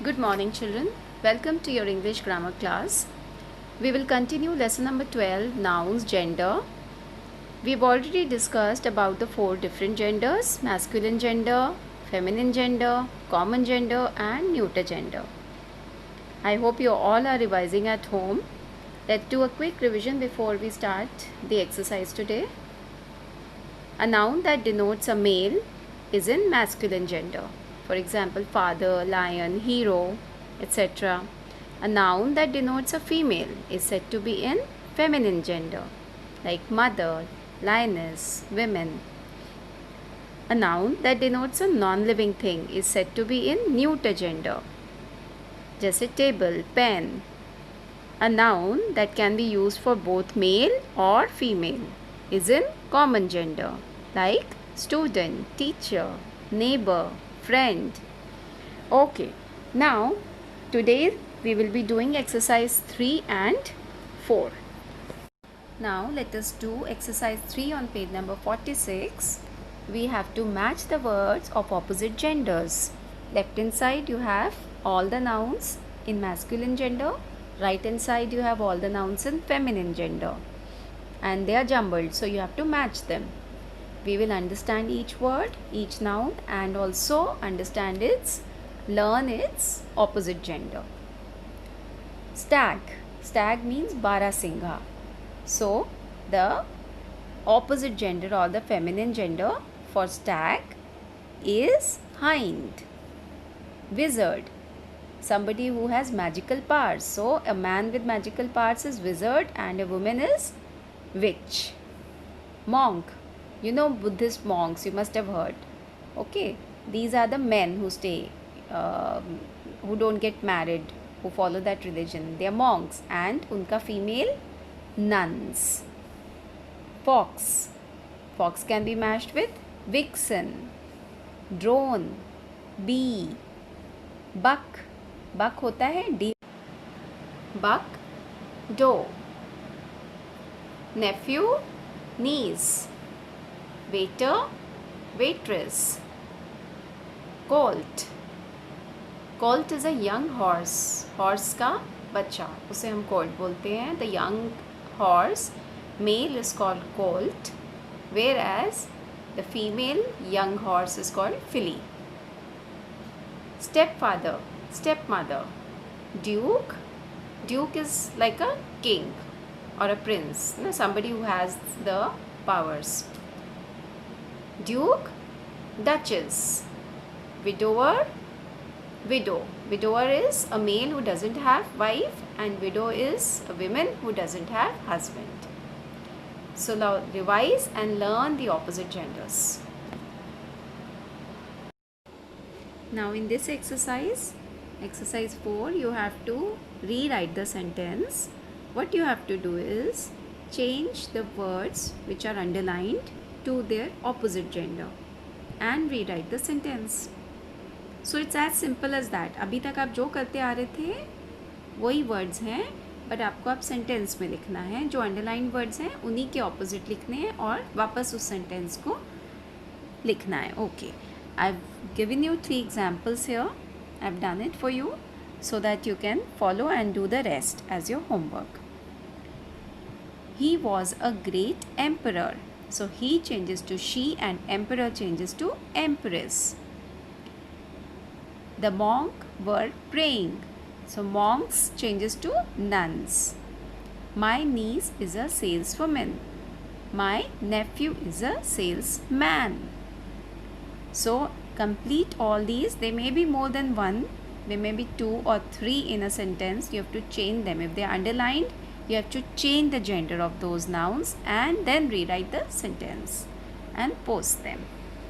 Good morning, children. Welcome to your English grammar class. We will continue lesson number 12, nouns, gender. We've already discussed about the 4 different genders: masculine gender, feminine gender, common gender, and neuter gender. I hope you all are revising at home. Let's do a quick revision before we start the exercise today. A noun that denotes a male is in masculine gender. For example, father, lion, hero, etc. A noun that denotes a female is said to be in feminine gender, like mother, lioness, women. A noun that denotes a non-living thing is said to be in neuter gender, जैसे table, pen. A noun that can be used for both male or female is in common gender, like student, teacher, neighbor, friend. Okay, now today we will be doing exercise 3 and 4. Now let us do exercise 3 on page number 46. We have to match the words of opposite genders. Left hand side you have all the nouns in masculine gender. Right hand side you have all the nouns in feminine gender. And they are jumbled, so you have to match them. We will understand each word, each noun, and also learn its opposite gender. Stag. Stag means Barasingha. So, the opposite gender or the feminine gender for stag is hind. Wizard. Somebody who has magical powers. So, a man with magical powers is wizard and a woman is witch. Monk. You know Buddhist monks, you must have heard. Okay, these are the men who stay, who don't get married, who follow that religion. They are monks, and unka female nuns. Fox. Fox can be matched with vixen. Drone. Bee. Buck. Buck होता है D. Buck. Doe. Nephew. Niece. Waiter, waitress. Colt. Colt is a young horse. Horse का बच्चा, उसे हम colt बोलते हैं. The young horse, male is called colt, whereas the female young horse is called filly. Stepfather, stepmother. Duke. Duke is like a king or a prince, somebody who has the powers. Duke, duchess. Widower, widow. Widower is a male who doesn't have wife, and widow is a woman who doesn't have husband. So now revise and learn the opposite genders. Now in this exercise 4, you have to rewrite the sentence. What you have to do is change the words which are underlined to their opposite gender and rewrite the sentence. So it's as simple as that. अभी तक आप जो करते आ रहे थे वही words हैं, but आपको अब sentence में लिखना है. जो underlined words हैं उन्हीं के opposite लिखने हैं और वापस उस sentence को लिखना है. Okay, I've given you 3 examples here. I've done it for you so that you can follow and do the rest as your homework. He was a great emperor. So he changes to she and emperor changes to empress. The monk were praying. So monks changes to nuns. My niece is a saleswoman. My nephew is a salesman. So complete all these. There may be more than one. There may be 2 or 3 in a sentence. You have to change them. If they are underlined, you have to change the gender of those nouns and then rewrite the sentence and post them.